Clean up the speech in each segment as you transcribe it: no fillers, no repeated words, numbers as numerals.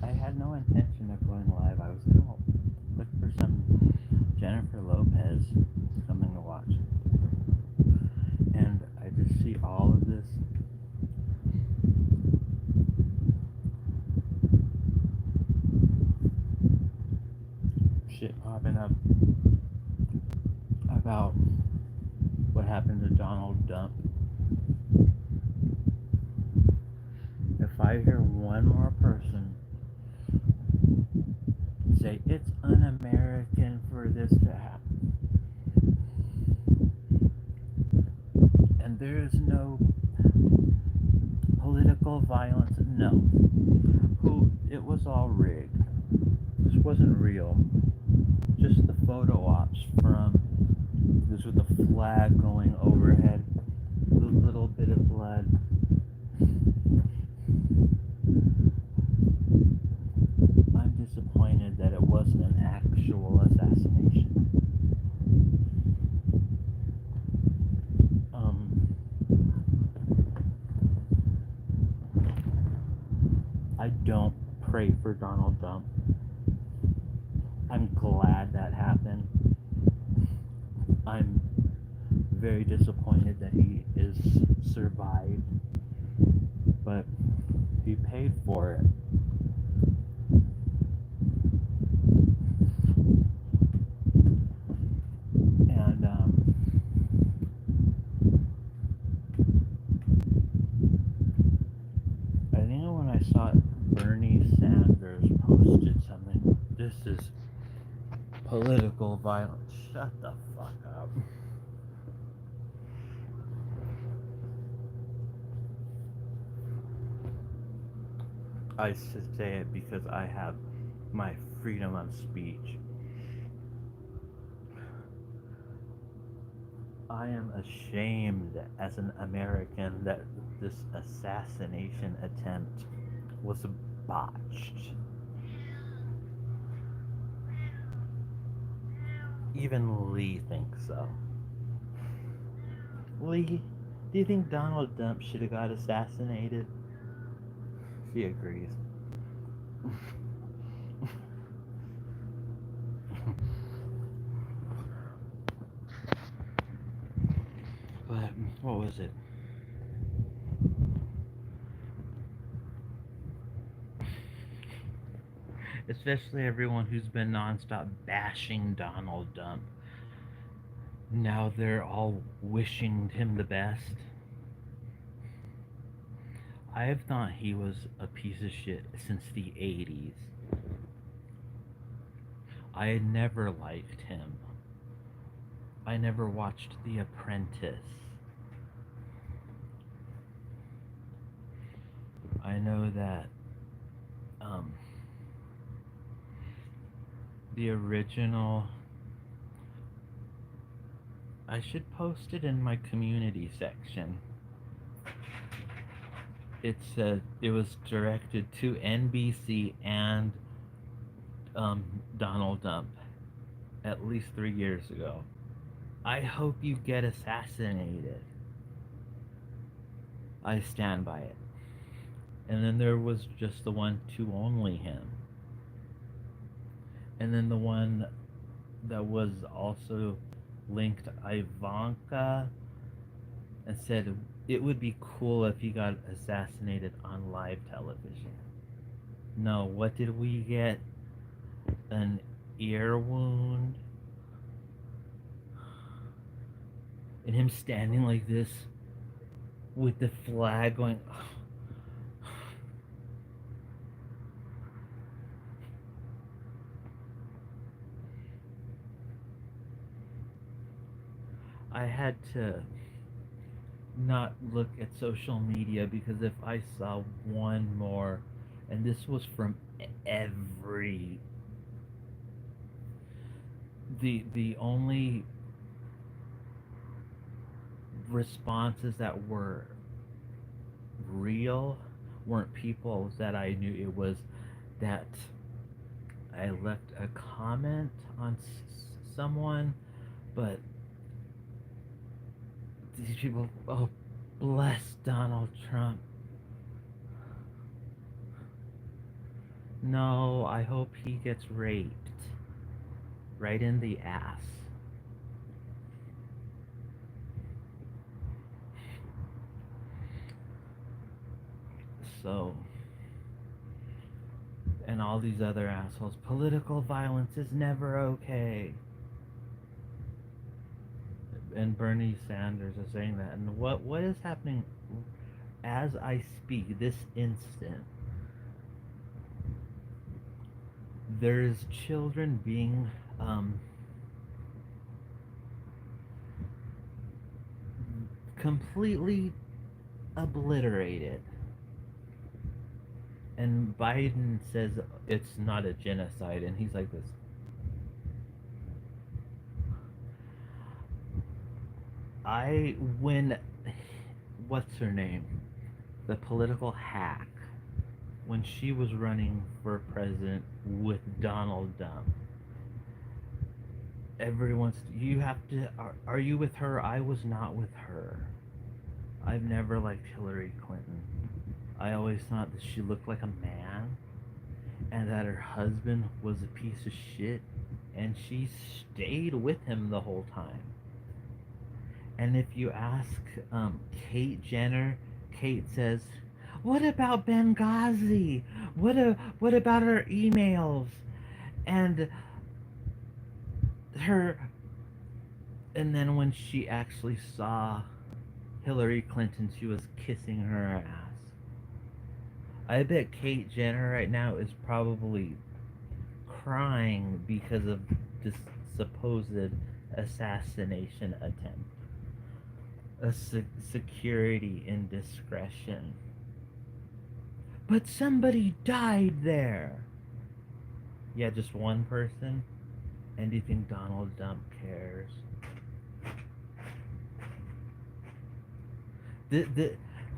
I had no intention of going live. I was gonna look for some Jennifer Lopez something to watch, and I just see all of this shit popping up about what happened to Donald Dump. If I hear one more person say it's un-American for this to happen, and there is no political violence, no. Who it was all rigged. This wasn't real. Just the photo ops from this with the flag going overhead, a little bit of blood. I'm disappointed that it wasn't an actual assassination. Um, I don't pray for Donald Trump. I'm glad that happened. I'm very disappointed that he is survived, but he paid for it. And I think when I saw Bernie Sanders posted something, this is political violence. Shut the fuck up. I should say it because I have my freedom of speech. I am ashamed as an American that this assassination attempt was botched. Even Lee thinks so. Lee, do you think Donald Trump should have got assassinated? She agrees. But what was it? Especially everyone who's been nonstop bashing Donald Trump. Now they're all wishing him the best. I have thought he was a piece of shit since the 80s. I had never liked him. I never watched The Apprentice. I know that um, the original. I should post it in my community section. It said it was directed to NBC and Donald Trump at least 3 years ago. I hope you get assassinated. I stand by it. And then there was just the one to only him. And then the one that was also linked Ivanka and said it would be cool if he got assassinated on live television. No, what did we get? An ear wound? And him standing like this with the flag going. I had to not look at social media because if I saw one more, and this was from every the only responses that were real weren't people that I knew. It was that I left a comment on someone, but these people, oh, bless Donald Trump. No, I hope he gets raped. Right in the ass. So, and all these other assholes. Political violence is never okay. And Bernie Sanders is saying that. And what is happening as I speak, this instant? There's children being completely obliterated. And Biden says it's not a genocide, and he's like this. When what's her name? The political hack. When she was running for president with Donald Trump, everyone's, you have to, are you with her? I was not with her. I've never liked Hillary Clinton. I always thought that she looked like a man and that her husband was a piece of shit, and she stayed with him the whole time. And if you ask Kate Jenner, Kate says, "What about Benghazi? What about her emails?" And her, and then when she actually saw Hillary Clinton, she was kissing her ass. I bet Kate Jenner right now is probably crying because of this supposed assassination attempt. A security indiscretion. But somebody died there. Yeah, just one person? And do you think Donald Trump cares?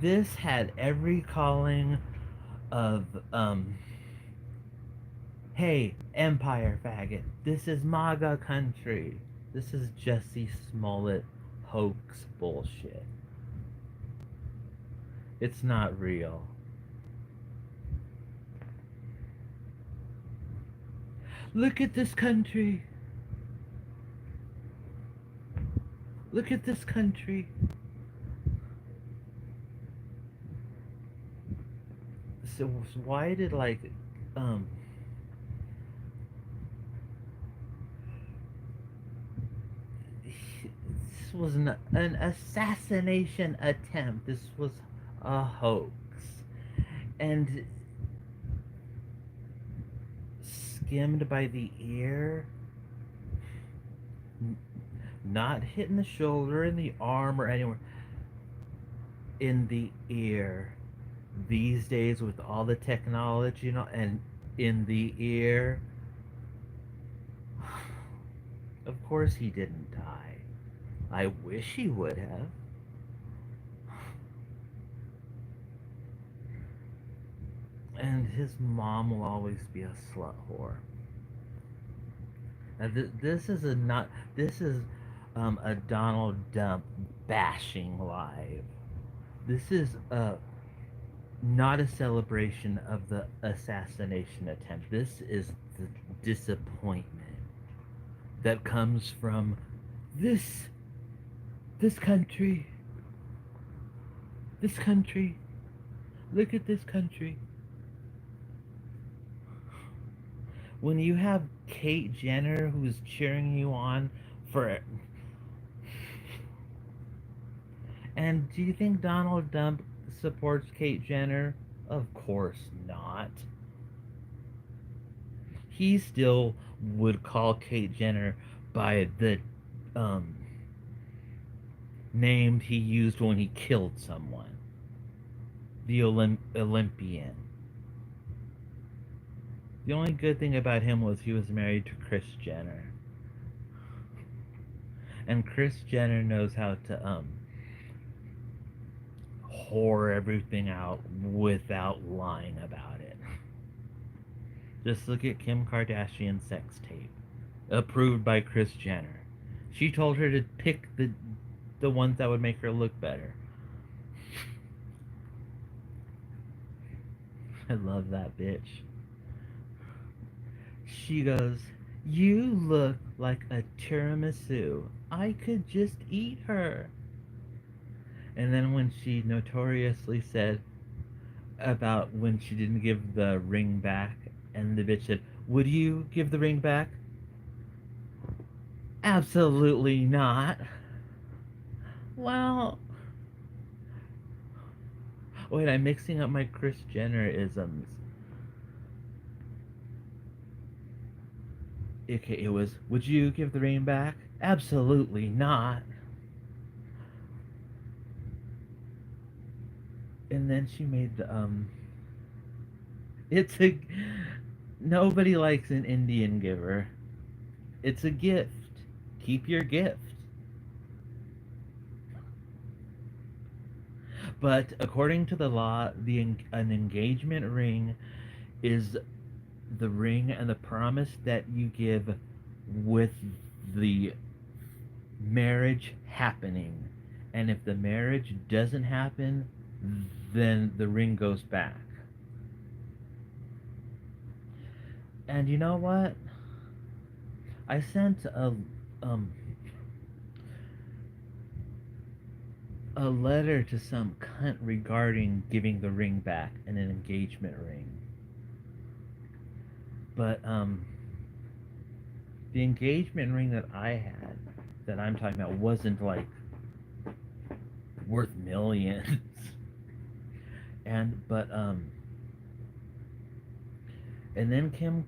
This had every calling of, hey, Empire faggot, this is MAGA country. This is Jesse Smollett hoax bullshit. It's not real. Look at this country. Look at this country. So why did this was an assassination attempt. This was a hoax. And skimmed by the ear, not hitting the shoulder, in the arm, or anywhere. In the ear. These days, with all the technology, and in the ear. Of course, he didn't die. I wish he would have. And his mom will always be a slut whore. Now, this is a Donald Trump bashing live. This is not a celebration of the assassination attempt. This is the disappointment that comes from this country. This country. Look at this country. When you have Kate Jenner who's cheering you on for. And do you think Donald Trump supports Kate Jenner? Of course not. He still would call Kate Jenner by the name he used when he killed someone. The Olympian. The only good thing about him was he was married to Kris Jenner. And Kris Jenner knows how to whore everything out without lying about it. Just look at Kim Kardashian's sex tape. Approved by Kris Jenner. She told her to pick the ones that would make her look better. I love that bitch. She goes, "You look like a tiramisu. I could just eat her." And then when she notoriously said about when she didn't give the ring back, and the bitch said, "Would you give the ring back?" Absolutely not. Well, wait, I'm mixing up my Kris Jenner isms. Okay, it was, "Would you give the ring back?" Absolutely not. And then she made the it's a nobody likes an Indian giver. It's a gift. Keep your gift. But according to the law, an engagement ring is the ring and the promise that you give with the marriage happening. And if the marriage doesn't happen, then the ring goes back. And you know what? I sent um a letter to some cunt regarding giving the ring back and an engagement ring. But the engagement ring that I had, that I'm talking about, wasn't like worth millions. And then Kim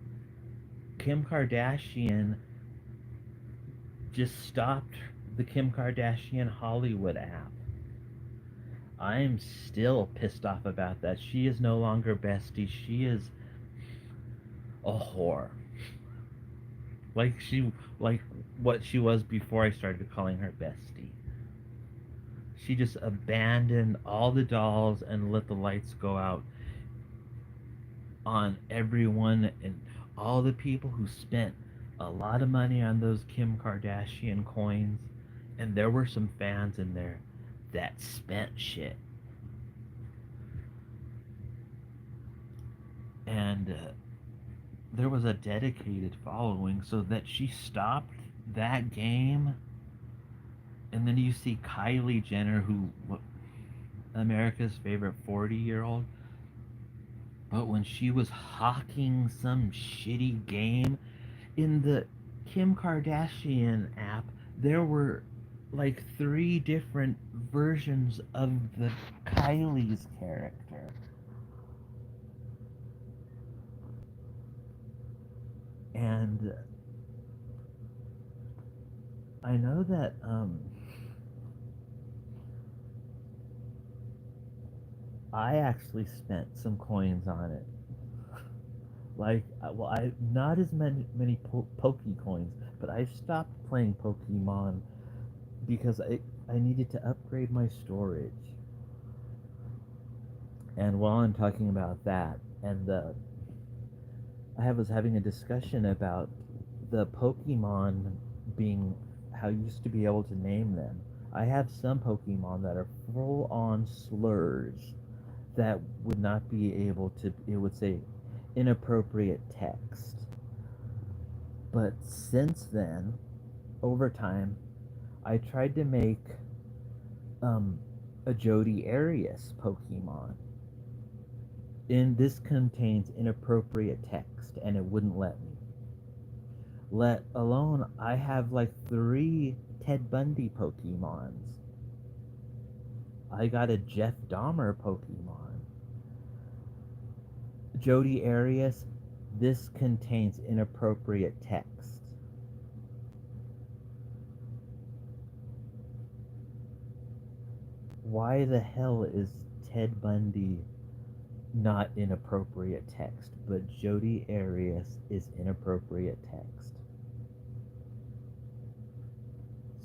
Kardashian just stopped the Kim Kardashian Hollywood app. I'm still pissed off about that. She is no longer bestie. She is a whore. Like what she was before I started calling her bestie. She just abandoned all the dolls and let the lights go out on everyone and all the people who spent a lot of money on those Kim Kardashian coins. And there were some fans in there that spent shit. And there was a dedicated following, so that she stopped that game. And then you see Kylie Jenner, who America's favorite 40-year-old, but when she was hawking some shitty game in the Kim Kardashian app, there were like 3 different versions of the Kylie's character. And I know that I actually spent some coins on it. Like, well, I not as many Poke coins, but I stopped playing Pokemon because I needed to upgrade my storage. And while I'm talking about that, and was having a discussion about the Pokemon being how you used to be able to name them. I have some Pokemon that are full on slurs that would not be able to, it would say inappropriate text. But since then, over time, I tried to make um, a Jody Arias Pokemon. And this contains inappropriate text, and it wouldn't let me. Let alone, I have like 3 Ted Bundy Pokemons. I got a Jeff Dahmer Pokemon. Jody Arias, this contains inappropriate text. Why the hell is Ted Bundy not inappropriate text, but Jody Arias is inappropriate text?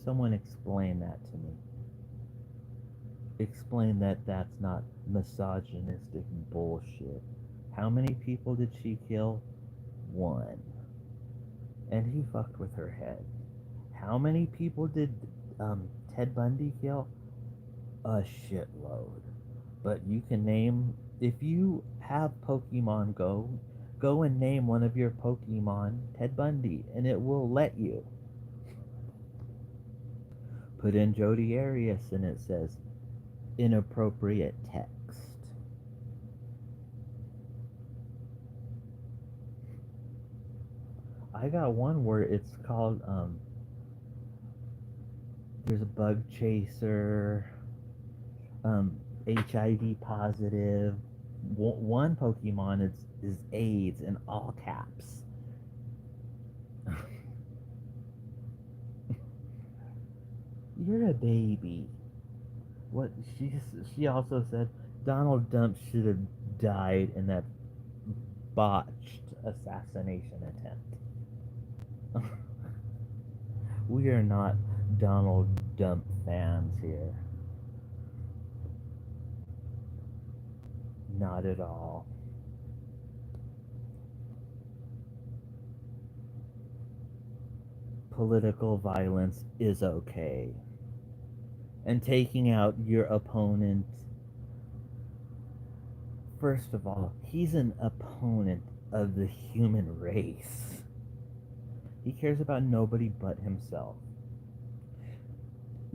Someone explain that to me. Explain that that's not misogynistic bullshit. How many people did she kill? 1. And he fucked with her head. How many people did Ted Bundy kill? A shitload. But you can name, if you have Pokemon Go, Go and name one of your Pokemon Ted Bundy, and it will let you. Put in Jodi Arias, and it says inappropriate text. I got one where it's called there's a bug chaser, um, HIV positive. One Pokemon is AIDS in all caps. You're a baby. What she also said Donald Trump should have died in that botched assassination attempt. We are not Donald Trump fans here. Not at all. Political violence is okay. And taking out your opponent, first of all, he's an opponent of the human race. He cares about nobody but himself.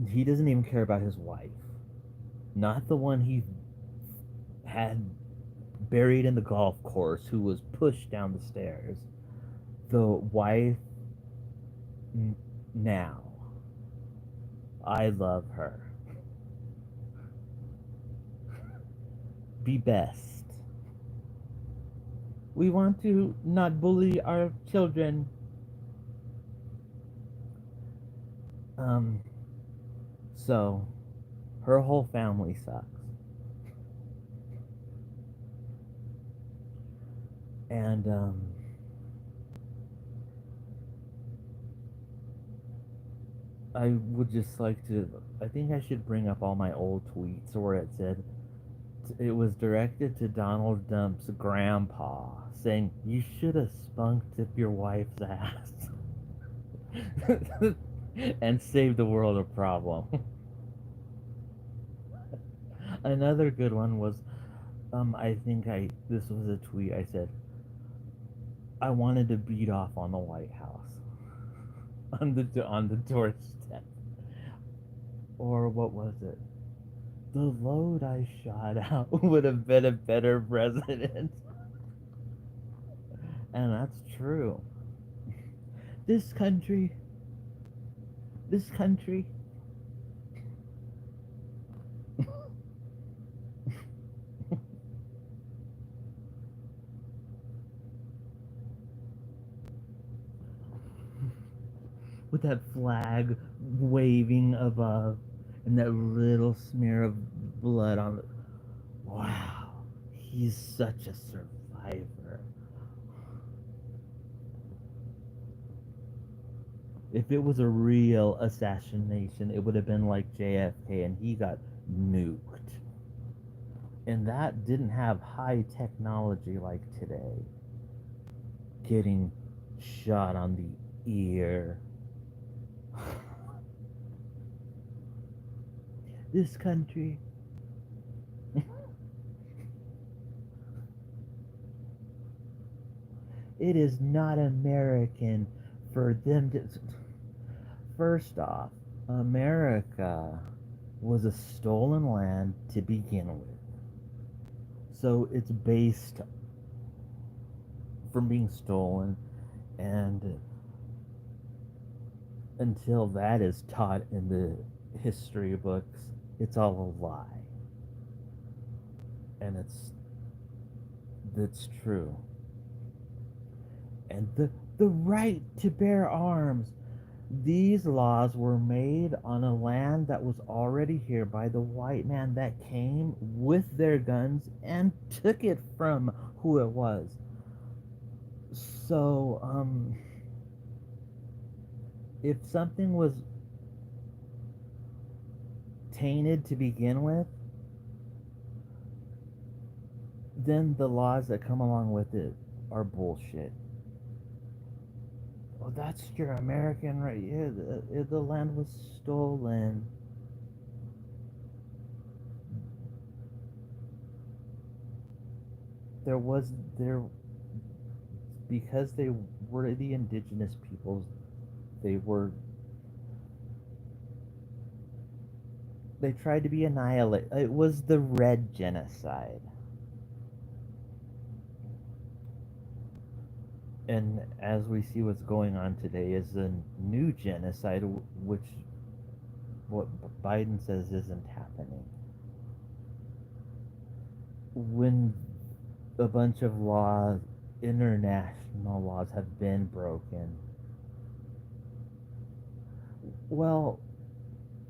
He doesn't even care about his wife. Not the one he had buried in the golf course who was pushed down the stairs. The wife now. I love her. Be best. We want to not bully our children. Um, so her whole family sucks. And I would just like to. I think I should bring up all my old tweets where it said it was directed to Donald Trump's grandpa, saying you should have spunked up your wife's ass and saved the world a problem. Another good one was, I think this was a tweet I said, I wanted to beat off on the White House on the doorstep, or what was it? The load I shot out would have been a better president, and that's true. This country, this country. With that flag waving above and that little smear of blood on it. Wow, he's such a survivor. If it was a real assassination, it would have been like JFK and he got nuked. And that didn't have high technology like today. Getting shot on the ear. This country. It is not American for them to. First off, America was a stolen land to begin with. So it's based from being stolen, and until that is taught in the history books, it's all a lie. And that's true. And the right to bear arms. These laws were made on a land that was already here by the white man that came with their guns and took it from who it was. So, if something was tainted to begin with, then the laws that come along with it are bullshit. Oh, that's your American right. Yeah, the land was stolen. There was there because they were the indigenous peoples, they were they tried to be annihilated. It was the red genocide. And as we see what's going on today is a new genocide, which what Biden says isn't happening. When a bunch of laws, international laws, have been broken, well,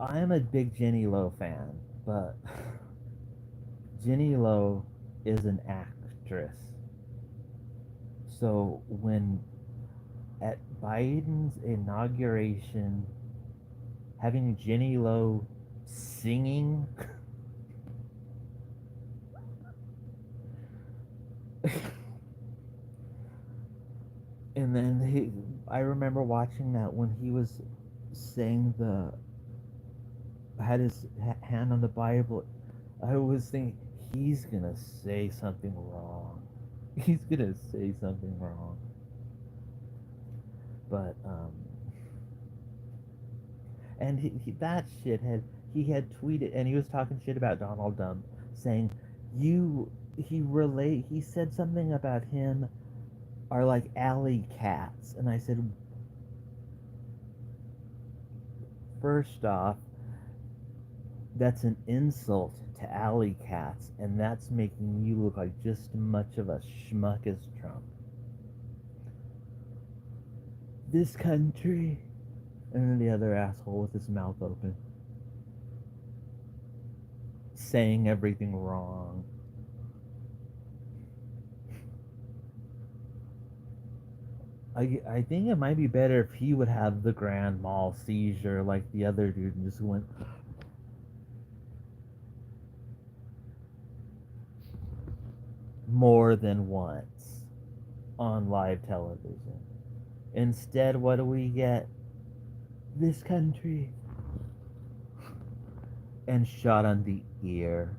I'm a big Jenny Lowe fan, but Jenny Lowe is an actress. So when at Biden's inauguration, having Jenny Lowe singing and then I remember watching that when he was saying had his hand on the Bible. I was thinking he's gonna say something wrong. He's gonna say something wrong. But and that shithead, he had tweeted and he was talking shit about Donald Trump, saying he said something about him are like alley cats, and I said, first off, that's an insult to alley cats, and that's making you look like just as much of a schmuck as Trump. This country, and then the other asshole with his mouth open, saying everything wrong. I think it might be better if he would have the grand mal seizure like the other dude and just went more than once on live television. Instead, what do we get? This country. And shot on the ear.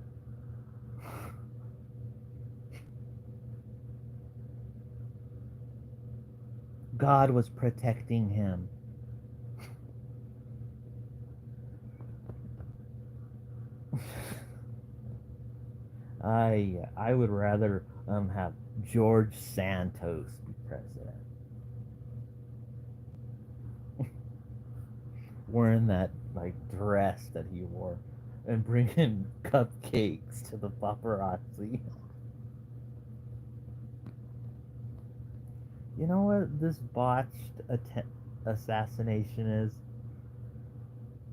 God was protecting him. I would rather have George Santos be president. Wearing that like dress that he wore and bringing cupcakes to the paparazzi. You know what this botched assassination is?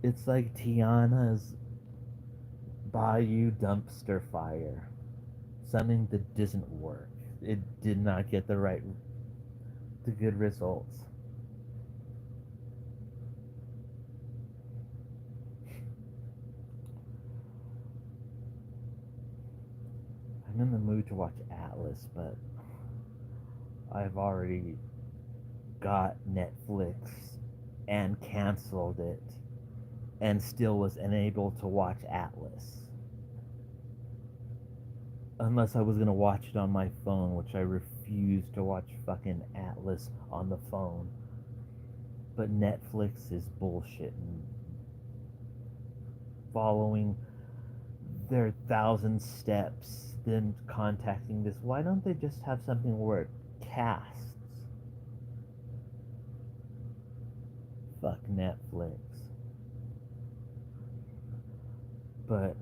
It's like Tiana's Bayou dumpster fire. Something that doesn't work. It did not get the good results. I'm in the mood to watch Atlas, but I've already got Netflix and canceled it and still was unable to watch Atlas. Unless I was gonna watch it on my phone, which I refuse to watch fucking Atlas on the phone. But Netflix is bullshit and following their 1,000 steps, then contacting this. Why don't they just have something where it casts? Fuck Netflix. But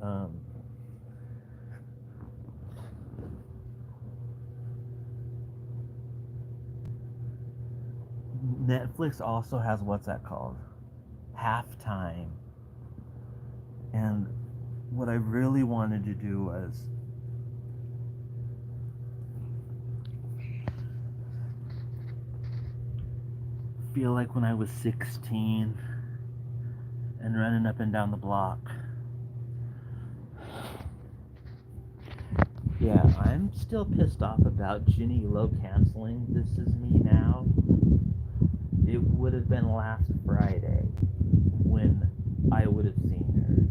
Netflix also has what's that called? Halftime. And what I really wanted to do was feel like when I was 16 and running up and down the block. Yeah, I'm still pissed off about Ginny Lowe canceling This Is Me Now. It would have been last Friday when I would have seen her.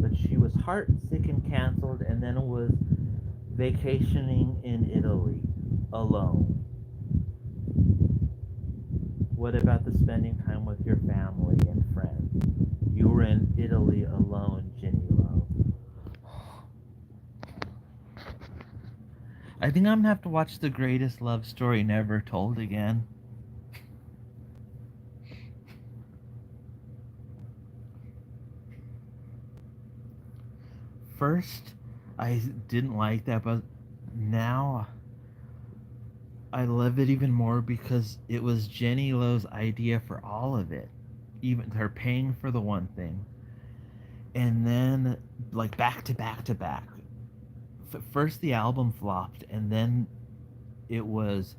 But she was heart sick and canceled and then was vacationing in Italy. alone? What about the spending time with your family and friends? You were in Italy alone, Jenny Lowe. I think I'm gonna have to watch The Greatest Love Story Never Told again. First, I didn't like that, but now I love it even more because it was Jenny Lowe's idea for all of it. Even her paying for the one thing. And then, like, back to back to back. First, the album flopped, and then it was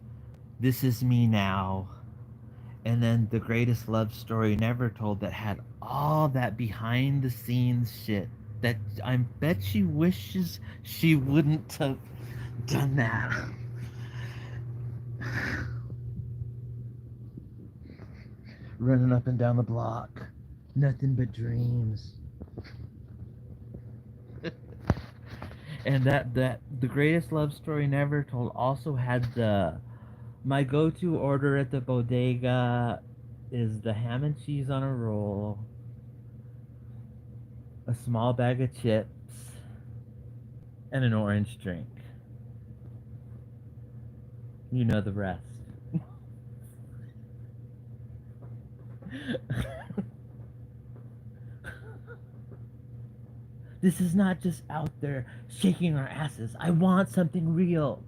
This Is Me Now. And then The Greatest Love Story Never Told that had all that behind the scenes shit that I bet she wishes she wouldn't have done that. Running up and down the block. Nothing but dreams. And that The Greatest Love Story Never Told also had the my go-to order at the bodega is the ham and cheese on a roll, a small bag of chips, and an orange drink. You know the rest. This is not just out there shaking our asses. I want something real.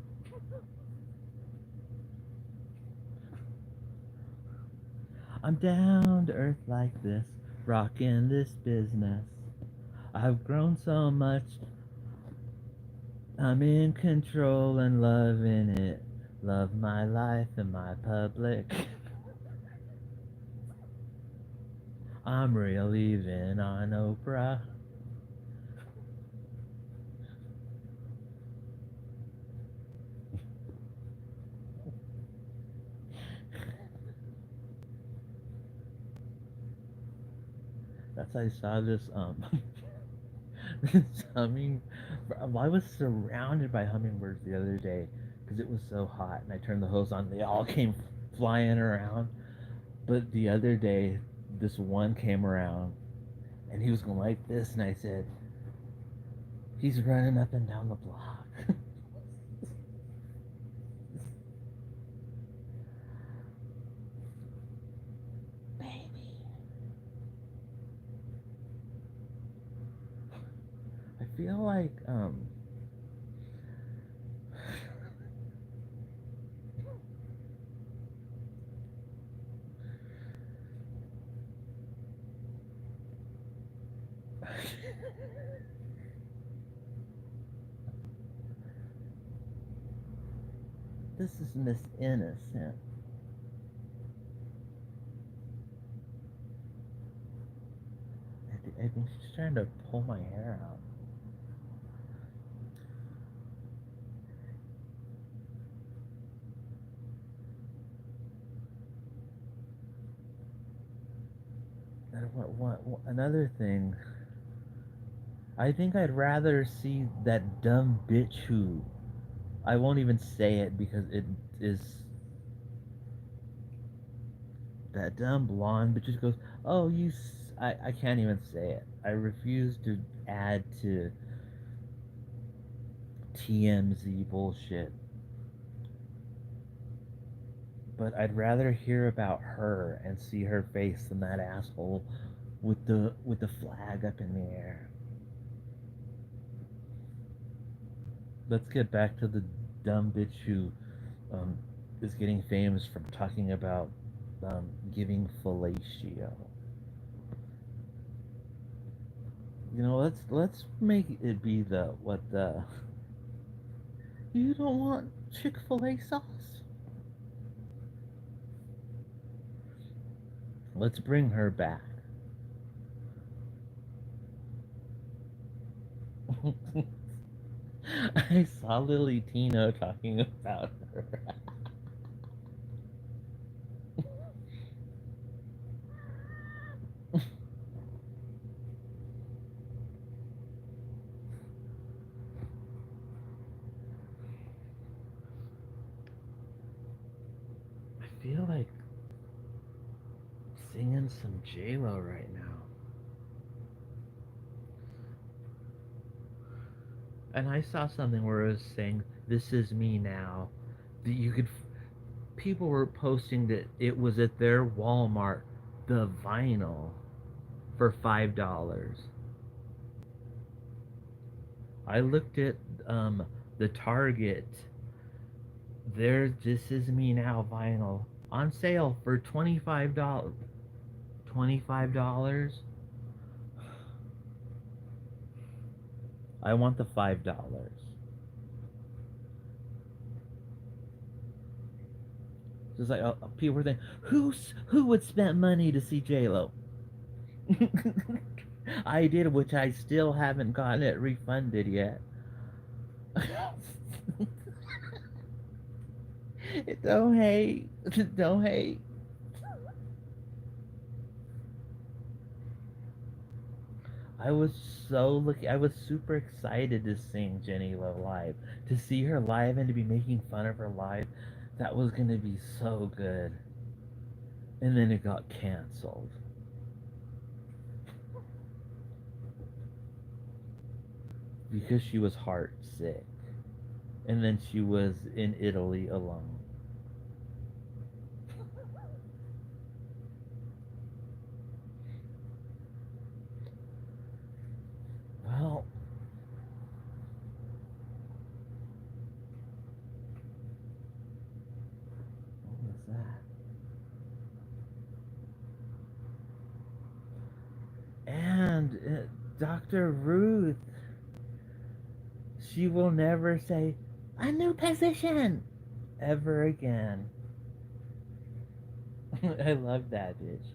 I'm down to earth like this, rocking this business. I've grown so much, I'm in control and loving it. Love my life and my public. I'm real even on Oprah. That's how I saw this this humming. I was surrounded by hummingbirds the other day because it was so hot, and I turned the hose on. They all came flying around. But the other day, this one came around, and he was going like this, and I said, "He's running up and down the block." Baby, I feel like this is Miss Innocent. I think she's trying to pull my hair out. And another thing, I think I'd rather see that dumb bitch who I won't even say it because it is that dumb blonde bitch just goes, "Oh, I can't even say it. I refuse to add to TMZ bullshit. But I'd rather hear about her and see her face than that asshole with the flag up in the air. Let's get back to the dumb bitch who um, is getting famous from talking about giving fellatio. You know, let's make it be the what the you don't want Chick-fil-A sauce. Let's bring her back. I saw Lily Tino talking about her. some J Lo right now, and I saw something where it was saying, "This is me now." That you could, people were posting that it was at their Walmart, the vinyl for $5. I looked at the Target. There's "This Is Me Now" vinyl on sale for $25. $25. I want the $5. Just like people were saying, who would spend money to see J Lo? I did, which I still haven't gotten it refunded yet. Don't hate. Don't hate. I was I was super excited to sing Jenny Love live, to see her live and to be making fun of her live. That was gonna be so good. And then it got canceled because she was heart sick. And then she was in Italy alone. Well, what was that? And Dr. Ruth, she will never say, "A new position," ever again. I love that bitch.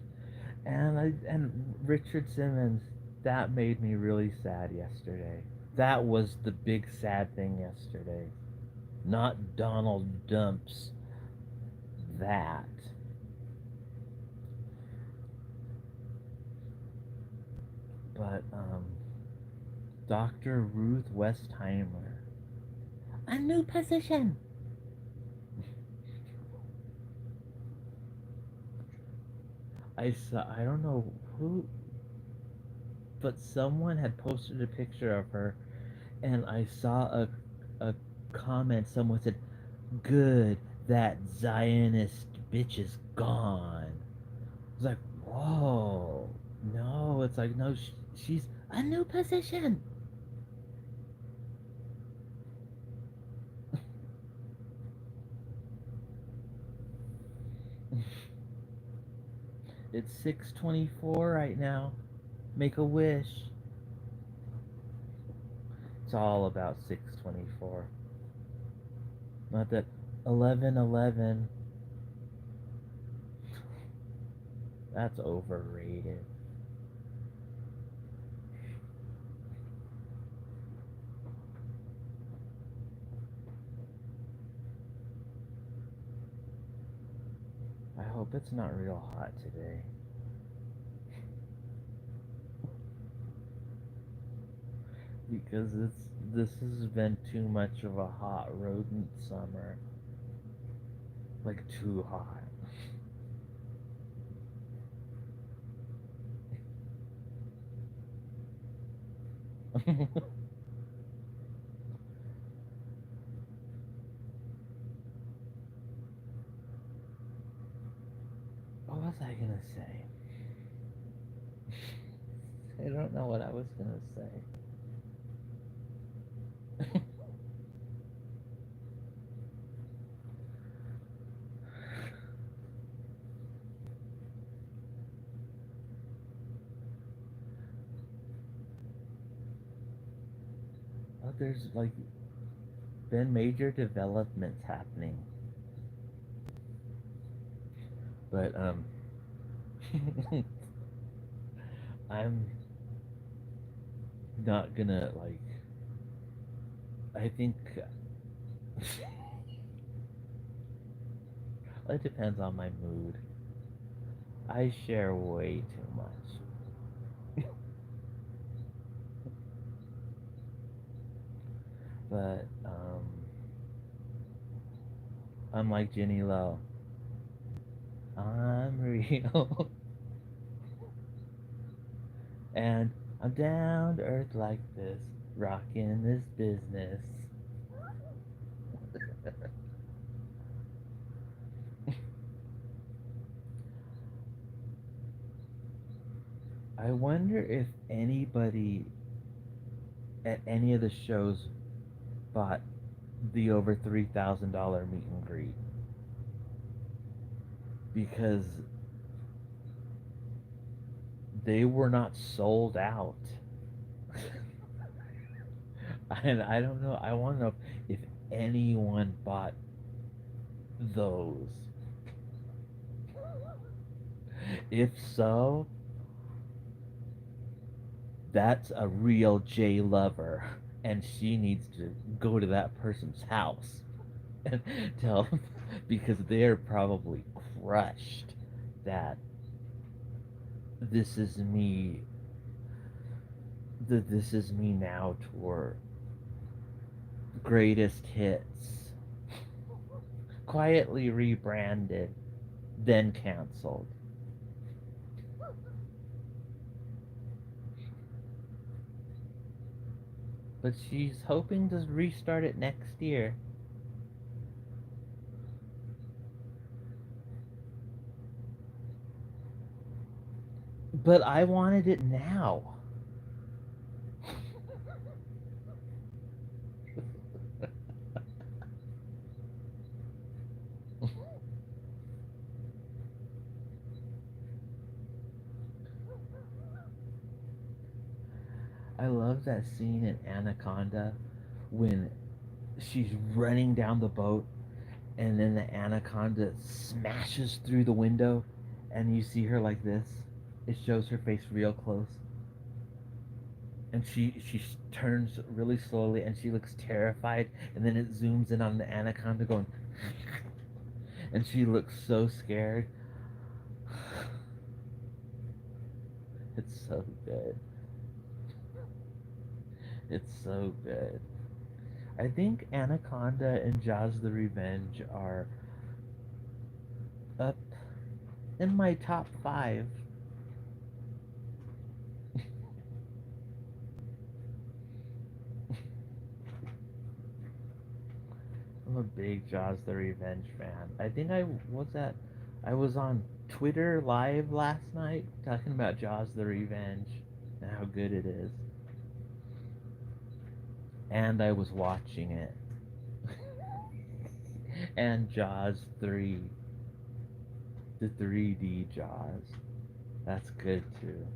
And Richard Simmons, that made me really sad yesterday. That was the big sad thing yesterday. Not Donald Dumps. That. But Dr. Ruth Westheimer. "A new position." I don't know who, but someone had posted a picture of her, and I saw a comment. Someone said, "Good, that Zionist bitch is gone." It's like, whoa, no. It's like, no, she's "a new position." It's 6:24 right now. Make a wish. It's all about 6:24. Not that 11:11. That's overrated. I hope it's not real hot today. Because this has been too much of a hot rodent summer. Like, too hot. What was I gonna say? I don't know what I was gonna say. Oh, there's like been major developments happening. But I'm not gonna like, I think it depends on my mood. I share way too much. But I'm like Jenny Lowe. I'm real. And I'm down to earth like this, rocking this business. I wonder if anybody at any of the shows bought the over $3,000 meet and greet because they were not sold out. And I don't know. I want to know if anyone bought those. If so, that's a real J lover, and she needs to go to that person's house and tell them because they're probably crushed that this is me. The This Is Me Now tour greatest hits quietly rebranded, then canceled. But she's hoping to restart it next year. But I wanted it now. I love that scene in Anaconda when she's running down the boat and then the anaconda smashes through the window and you see her like this. It shows her face real close. And she turns really slowly and she looks terrified and then it zooms in on the anaconda going and she looks so scared. It's so good. It's so good. I think Anaconda and Jaws the Revenge are up in my top five. I'm a big Jaws the Revenge fan. I think I was on Twitter live last night talking about Jaws the Revenge and how good it is. And I was watching it. And Jaws 3, the 3D Jaws. That's good too.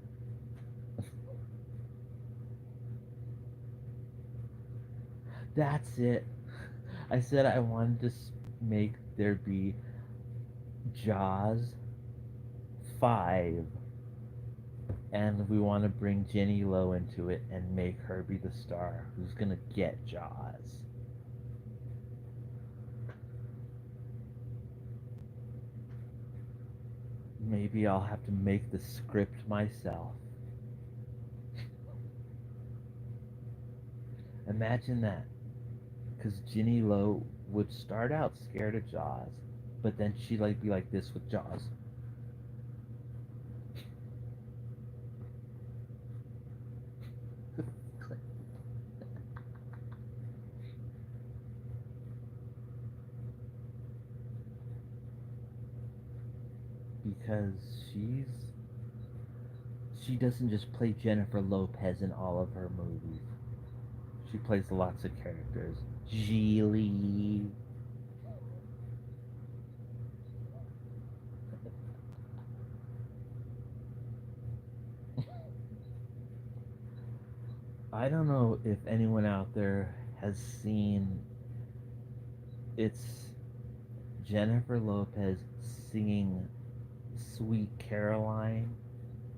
That's it. I said I wanted to make there be Jaws 5, and we want to bring Jenny Lowe into it and make her be the star who's going to get Jaws. Maybe I'll have to make the script myself. Imagine that. Because Jenny Lowe would start out scared of Jaws, but then she'd like be like this with Jaws. Because she doesn't just play Jennifer Lopez in all of her movies. She plays lots of characters. Geely. I don't know if anyone out there has seen it's Jennifer Lopez singing Sweet Caroline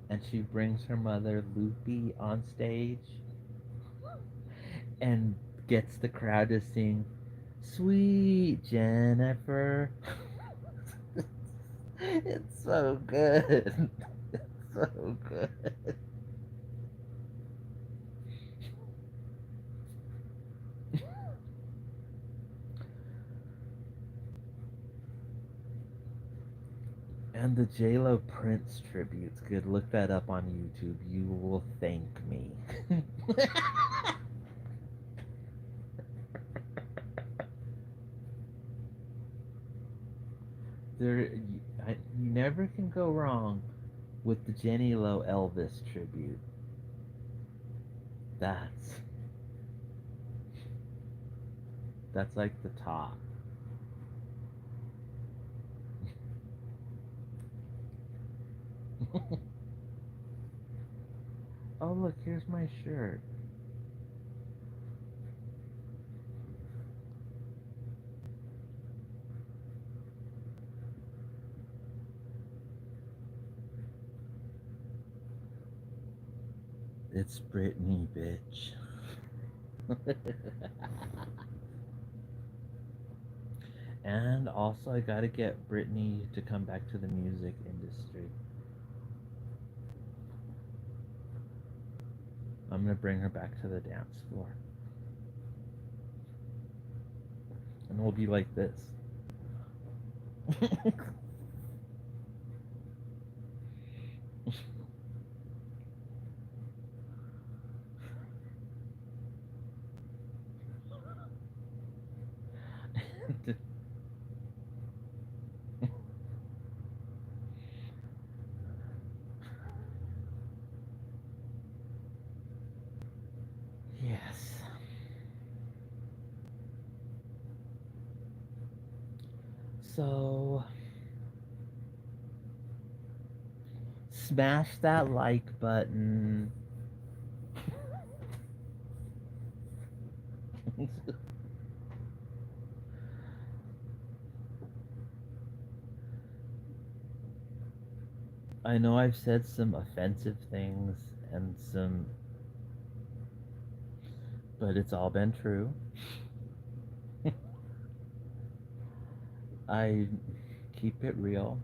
and she brings her mother Loopy on stage and gets the crowd to sing Sweet Jennifer. It's so good. It's so good. And the J-Lo Prince tribute's good. Look that up on YouTube. You will thank me. there, you never can go wrong with the Jenny Lo Elvis tribute. That's that's like the top. Oh look, here's my shirt. It's Britney, bitch. And also, I gotta get Britney to come back to the music industry. I'm gonna bring her back to the dance floor. And we'll be like this. Yes. So, smash that like button. I know I've said some offensive things and some, but it's all been true. I keep it real.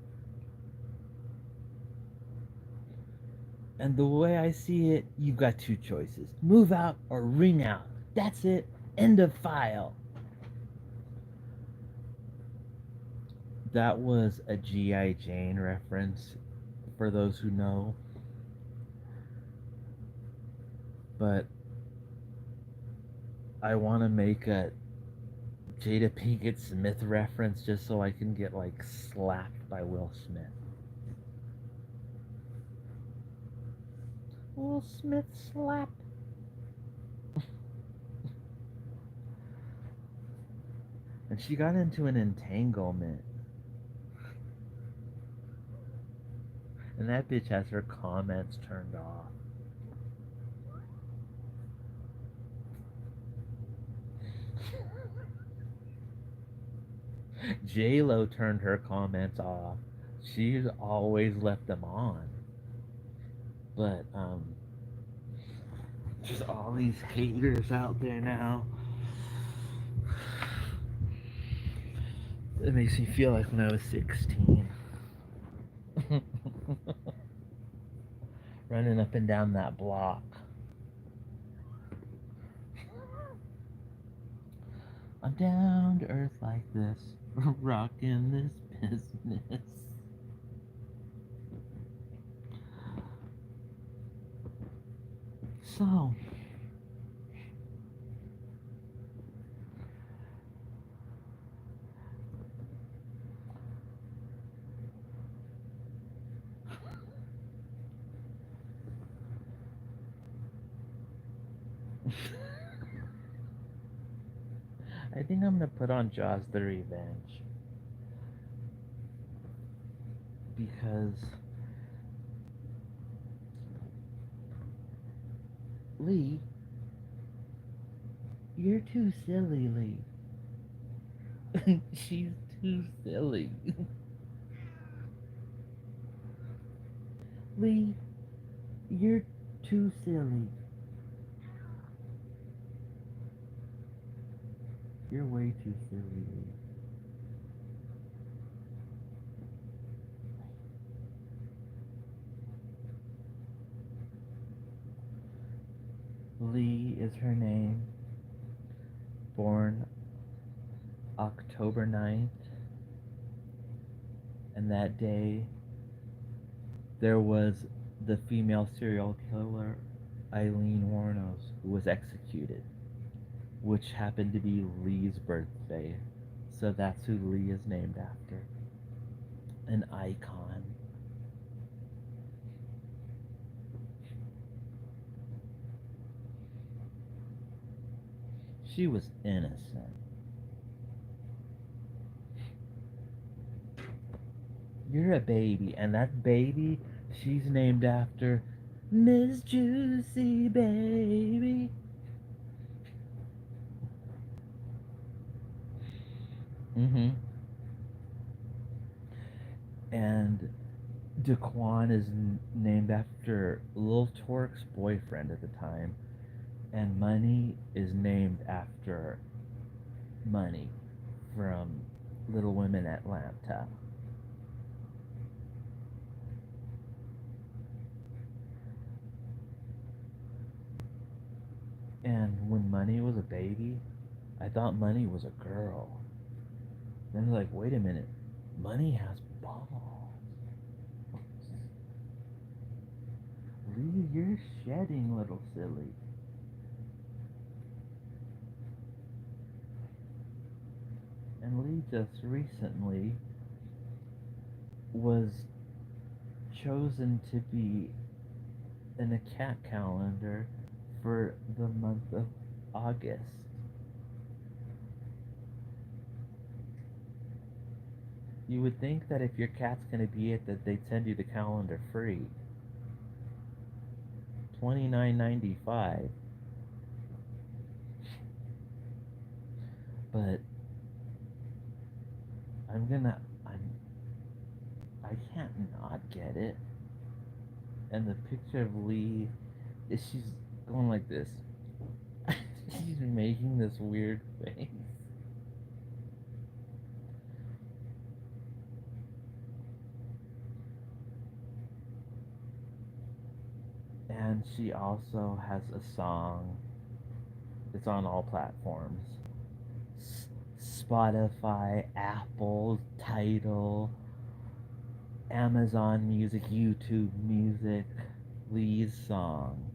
And the way I see it, you've got two choices: move out or ring out. That's it. End of file. That was a G.I. Jane reference for those who know. But I want to make a Jada Pinkett Smith reference just so I can get like slapped by Will Smith. Will Smith slap. And she got into an entanglement. And that bitch has her comments turned off. J-Lo turned her comments off. She's always left them on. But, there's all these haters out there now. It makes me feel like when I was 16. Running up and down that block. I'm down to earth like this, rocking this business. So, I think I'm gonna put on Jaws the Revenge. Because Lee, you're too silly, Lee. She's too silly. Lee, you're too silly. You're way too silly, Lee. Lee is her name. Born October 9th. And that day There was the female serial killer Eileen Warnos, who was executed, which happened to be Lee's birthday. So that's who Lee is named after. An icon. She was innocent. You're a baby, and that baby, she's named after Miss Juicy Baby. Mm-hmm. And Daquan is named after Lil Twerk's boyfriend at the time, and Money is named after Money from Little Women Atlanta. And when Money was a baby, I thought Money was a girl. Then like, wait a minute, Money has balls. Lee, you're shedding, little silly. And Lee just recently was chosen to be in a cat calendar for the month of August. You would think that if your cat's gonna be it, that they'd send you the calendar free. $29.95. But I'm gonna I'm I can't not get it. And the picture of Lee is she's going like this. She's making this weird face. And she also has a song. It's on all platforms. Spotify, Apple, Tidal, Amazon Music, YouTube Music, Lee's song.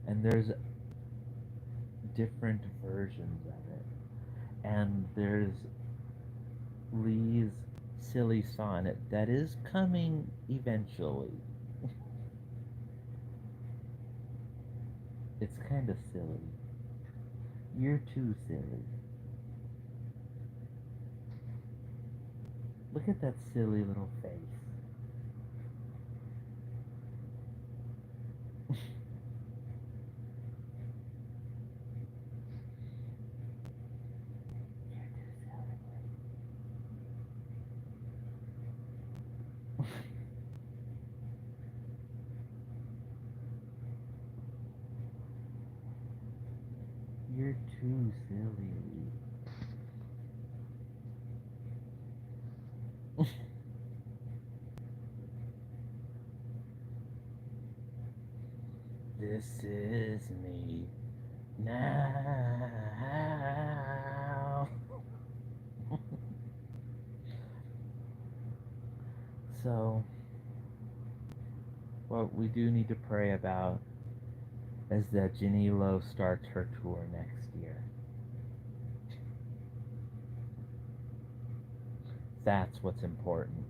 And there's different versions of it. And there's Lee's silly sonnet that is coming eventually. It's kind of silly. You're too silly. Look at that silly little face. You're too silly. This is me now. So, what we do need to pray about is that Ginny Lowe starts her tour next year. That's what's important.